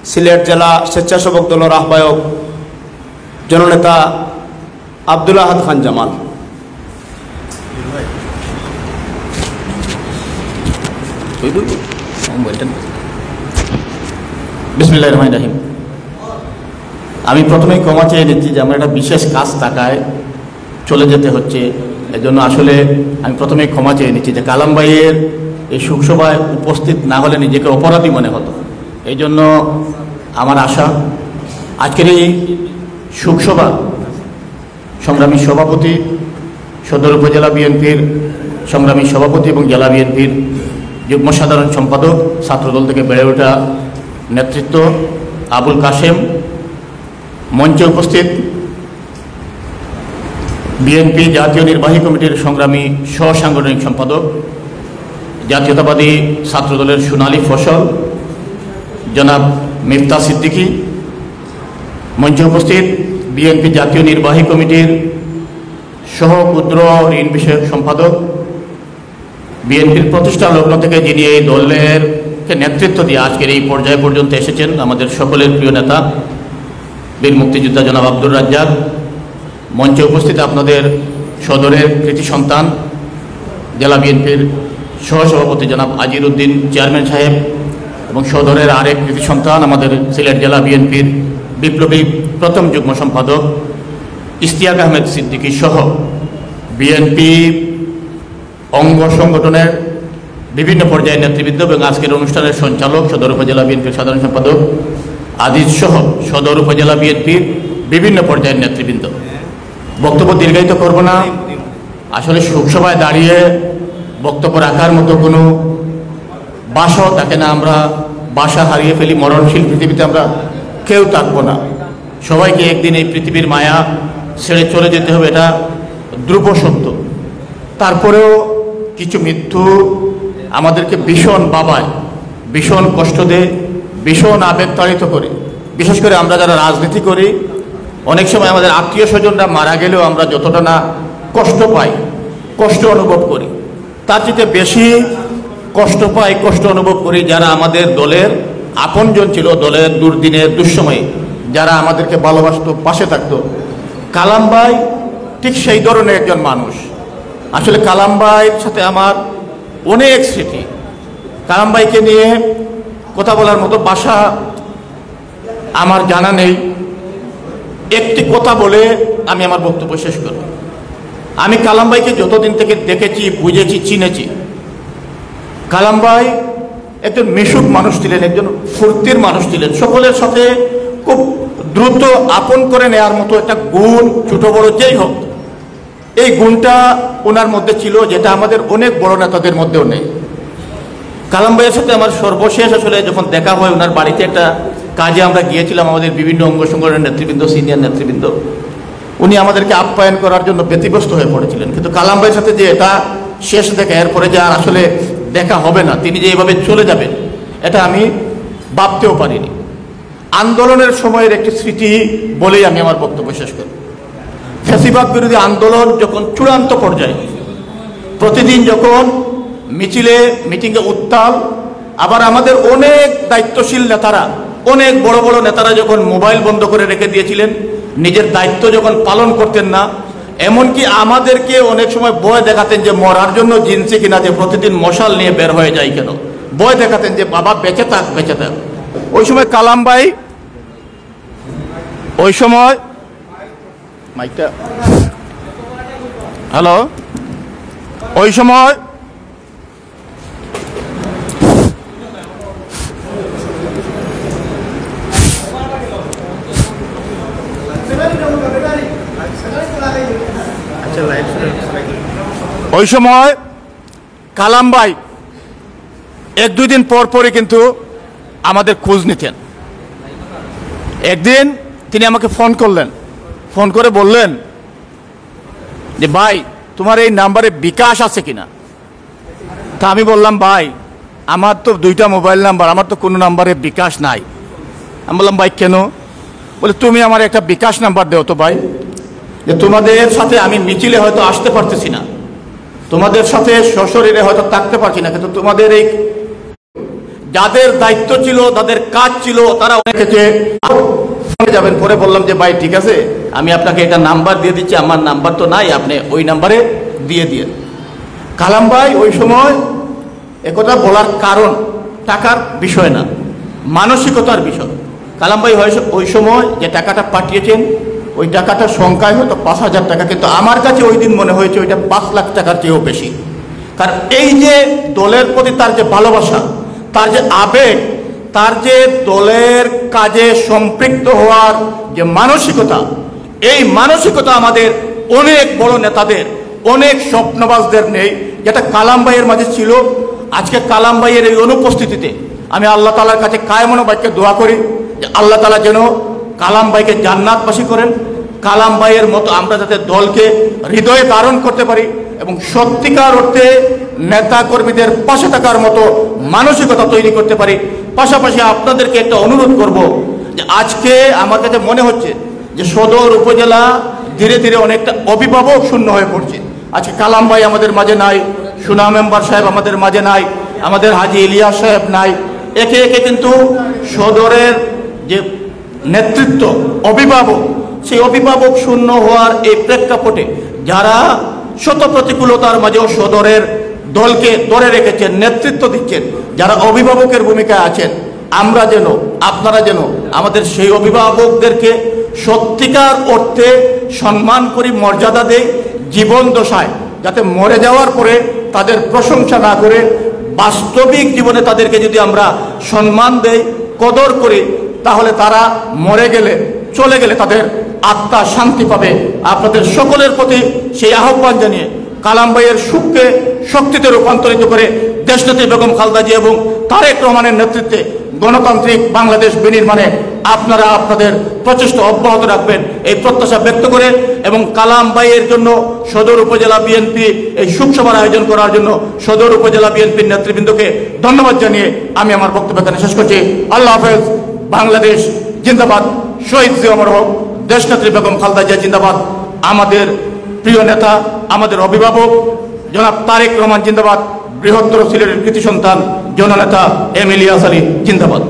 সিলেট জেলা স্বেচ্ছাসেবক দলের আহ্বায়ক জননেতা আব্দুল আহাদ খান জামাল। বিসমিল্লাহির রহমানির রহিম। আমি প্রথমেই ক্ষমা চেয়ে নিচ্ছি যে আমার একটা বিশেষ কাজ থাকায় চলে যেতে হচ্ছে, এজন্য আসলে আমি প্রথমেই ক্ষমা চেয়ে নিচ্ছি যে কালাম ভাইয়ের এই শোকসভায় উপস্থিত না হলে নিজেকে অপরাধী মনে হতো। এই জন্য আমার আশা আজকের এই শোকসভা সংগ্রামী সভাপতি, সদর উপজেলা বিএনপির সংগ্রামী সভাপতি এবং জেলা বিএনপির যুগ্ম সাধারণ সম্পাদক, ছাত্রদল থেকে বেড়ে ওঠা নেতৃত্ব আবুল কাশেম, মঞ্চে উপস্থিত বিএনপি জাতীয় নির্বাহী কমিটির সংগ্রামী সহসাংগঠনিক সম্পাদক, জাতীয়তাবাদী ছাত্রদলের সোনালী ফসল জনাব মিফতা সিদ্দিকী, মঞ্চে উপস্থিত বিএনপি জাতীয় নির্বাহী কমিটির সহ ক্ষুদ্র ঋণ বিষয়ক সম্পাদক, বিএনপির প্রতিষ্ঠা লগ্ন থেকে যিনি এই দলের নেতৃত্ব দিয়ে আজকের এই পর্যায়ে পর্যন্ত এসেছেন, আমাদের সকলের প্রিয় নেতা বীর মুক্তিযোদ্ধা জনাব আব্দুর রাজ্জাক, মঞ্চে উপস্থিত আপনাদের সদরের কৃতি সন্তান জেলা বিএনপির সহসভাপতি জনাব আজির উদ্দিন চেয়ারম্যান সাহেব এবং সদরের আরেক কৃতি সন্তান আমাদের সিলেট জেলা বিএনপির বিপ্লবী প্রথম যুগ্ম সম্পাদক ইশতিয়াক আহমেদ সিদ্দিকী সহ বিএনপি অঙ্গ সংগঠনের বিভিন্ন পর্যায়ের নেতৃবৃন্দ এবং আজকের অনুষ্ঠানের সঞ্চালক সদর উপজেলা বিএনপির সাধারণ সম্পাদক আদিজ সহ সদর উপজেলা বিএনপির বিভিন্ন পর্যায়ের নেতৃবৃন্দ, বক্তব্য দীর্ঘায়িত করব না। আসলে শোকসভায় দাঁড়িয়ে বক্তব্য রাখার মতো কোনো বাসাও থাকে না, আমরা বাসা হারিয়ে ফেলি, মরণশীল পৃথিবীতে আমরা কেউ থাকবো না, সবাইকে একদিন এই পৃথিবীর মায়া ছেড়ে চলে যেতে হবে, এটা ধ্রুব সত্য। তারপরেও কিছু মৃত্যু আমাদেরকে ভীষণ ভাবায়, ভীষণ কষ্ট দেয়, ভীষণ আবেগতাড়িত করে। বিশেষ করে আমরা যারা রাজনীতি করি, অনেক সময় আমাদের আত্মীয় স্বজনরা মারা গেলেও আমরা যতটা না কষ্ট পাই, কষ্ট অনুভব করি, তার চেয়ে বেশি কষ্ট পাই, কষ্ট অনুভব করি যারা আমাদের দলের আপনজন ছিল, দলের দুর্দিনে দুঃসময়ে যারা আমাদেরকে ভালোবাসতো, পাশে থাকতো। কালাম ভাই ঠিক সেই ধরনের একজন মানুষ। আসলে কালাম ভাইয়ের সাথে আমার অনেক স্মৃতি। কালাম ভাইকে নিয়ে কথা বলার মতো ভাষা আমার জানা নেই। একটি কথা বলে আমি আমার বক্তব্য শেষ করব। আমি কালাম ভাইকে যতদিন থেকে দেখেছি, বুঝেছি, চিনেছি, কালাম ভাই একজন মিশুক মানুষ ছিলেন, একজন ফুর্তির মানুষ ছিলেন, সকলের সাথে খুব দ্রুত আপন করে নেওয়ার মতো একটা গুণ, ছোট বড় যেই হোক, এই গুণটা ওনার মধ্যে ছিল, যেটা আমাদের অনেক বড় নেতাদের মধ্যেও নেই। কালাম ভাইয়ের সাথে আমার সর্বশেষ আসলে যখন দেখা হয়, ওনার বাড়িতে একটা কাজে আমরা গিয়েছিলাম, আমাদের বিভিন্ন অঙ্গ সংগঠনের নেতৃবৃন্দ, সিনিয়র নেতৃবৃন্দ, উনি আমাদেরকে আপ্যায়ন করার জন্য ব্যতিব্যস্ত হয়ে পড়েছিলেন। কিন্তু কালাম ভাইয়ের সাথে যে এটা শেষ দেখা, এরপরে যে আর আসলে দেখা হবে না, তিনি যে এইভাবে চলে যাবেন, এটা আমি ভাবতেও পারিনি। আন্দোলনের সময়ের একটি স্মৃতি বলেই আমি আমার বক্তব্য শেষ করি। ফ্যাসিবাদ বিরোধী আন্দোলন যখন চূড়ান্ত পর্যায়ে, প্রতিদিন যখন মিছিলে মিটিংয়ে উত্তাল, আবার আমাদের অনেক দায়িত্বশীল নেতারা, অনেক বড় বড় নেতারা যখন মোবাইল বন্ধ করে রেখে দিয়েছিলেন, নিজের দায়িত্ব যখন পালন করতেন না, এমনকি আমাদেরকে অনেক সময় ভয় দেখাতেন যে মরার জন্য জিনছি কিনা, যে প্রতিদিন মশাল নিয়ে বের হয়ে যায় কেন, ভয় দেখাতেন যে বাবা বেঁচে থাক, বেঁচে থাক। ওই সময় কালাম ভাই, ওই সময় মাইকটা হ্যালো, ওই সময় কালাম ভাই এক দুই দিন পর পরই কিন্তু আমাদের খোঁজ নিতেন। একদিন তিনি আমাকে ফোন করলেন, ফোন করে বললেন যে ভাই তোমার এই নাম্বারে বিকাশ আছে কিনা। তা আমি বললাম ভাই আমার তো দুইটা মোবাইল নাম্বার, আমার তো কোনো নাম্বারে বিকাশ নাই। আমি বললাম ভাই কেন? বলে তুমি আমার একটা বিকাশ নাম্বার দেও তো ভাই, যে তোমাদের সাথে আমি মিছিলে হয়তো আসতে পারতেছি না, তোমাদের সাথে সশরীরে হয়তো থাকতে পারছি না, কিন্তু তোমাদের এই যাদের দায়িত্ব ছিল, তাদের কাজ ছিল, তারা রেখেছে। যাবেন পরে বললাম যে ভাই ঠিক আছে, আমি আপনাকে এটা নাম্বার দিয়ে দিচ্ছি, আমার নাম্বার তো নাই, আপনি ওই নাম্বারে দিয়ে দিয়ে। কালাম ভাই ওই সময় একথা বলার কারণ টাকার বিষয় না, মানসিকতার বিষয়। কালাম ভাই ওই সময় যে টাকাটা পাঠিয়েছেন, ওই টাকাটার সংখ্যায় হয়তো 5,000 টাকা, কিন্তু আমার কাছে ওই দিন মনে হয়েছে ওইটা 5 লাখ টাকার চেয়েও বেশি। কারণ এই যে দলের প্রতি তার যে ভালোবাসা, তার যে আবেগ, তার যে দলের কাজে সম্পৃক্ত হওয়ার যে মানসিকতা, এই মানসিকতা আমাদের অনেক বড় নেতাদের, অনেক স্বপ্নবাজদের নেই, যেটা কালাম ভাইয়ের মাঝে ছিল। আজকে কালাম ভাইয়ের এই অনুপস্থিতিতে আমি আল্লাহ তাআলার কাছে কায়মনো বাক্যে দোয়া করি যে আল্লাহ তাআলা যেন কালাম ভাইকে জান্নাতবাসী করেন। কালাম ভাইয়ের মতো আমরা যাতে দলকে হৃদয়ে ধারণ করতে পারি এবং সত্যিকার অর্থে নেতা কর্মীদের পাশে থাকার মতো মানসিকতা তৈরি করতে পারি। পাশাপাশি আপনাদেরকে একটা অনুরোধ করব যে আজকে আমার কাছে মনে হচ্ছে যে সদর উপজেলা ধীরে ধীরে অনেকটা অভিভাবক শূন্য হয়ে পড়ছে। আজকে কালাম ভাই আমাদের মাঝে নাই, সুনা মেম্বার সাহেব আমাদের মাঝে নাই, আমাদের হাজি ইলিয়াস সাহেব নাই। একে একে কিন্তু সদরের যে নেতৃত্ব, অভিভাবক, সেই অভিভাবক শূন্য হওয়ার এই প্রেক্ষাপটে যারা শত প্রতিকূলতার মাঝেও সদরের দলকে ধরে রেখেছেন, নেতৃত্ব দিচ্ছেন, যারা অভিভাবকের ভূমিকায় আছেন, আমরা যেন, আপনারা যেন আমাদের সেই অভিভাবকদেরকে সত্যিকার অর্থে সম্মান করি, মর্যাদা দেই। জীবন দশায় যাতে মরে যাওয়ার পরে তাদের প্রশংসা না করে বাস্তবিক জীবনে তাদেরকে যদি আমরা সম্মান দেই, কদর করি, তাহলে তারা মরে গেলে, চলে গেলে তাদের আত্মা শান্তি পাবে। আপনাদের সকলের প্রতি সেই আহ্বান জানিয়ে কালাম ভাইয়ের সুখকে শক্তিতে রূপান্তরিত করে দেশনেত্রী বেগম খালেদা জিয়া এবং তারেক রহমানের নেতৃত্বে গণতান্ত্রিক বাংলাদেশ বিনির্মাণে আপনারা আপনাদের প্রচেষ্টা অব্যাহত রাখবেন এই প্রত্যাশা ব্যক্ত করে, এবং কালাম ভাইয়ের জন্য সদর উপজেলা বিএনপি এই শোকসভার আয়োজন করার জন্য সদর উপজেলা বিএনপির নেতৃবৃন্দকে ধন্যবাদ জানিয়ে আমি আমার বক্তব্য এখানে শেষ করছি। আল্লাহ হাফেজ। বাংলাদেশ জিন্দাবাদ। শহীদ জিয়া অমর হোক। দেশনেত্রী বেগম খালেদা জিয়া জিন্দাবাদ। আমাদের প্রিয় নেতা, আমাদের অভিভাবক জনাব তারেক রহমান জিন্দাবাদ। বৃহত্তর সিলেটের কৃতি সন্তান জননেতা এম ইলিয়াস আলী জিন্দাবাদ।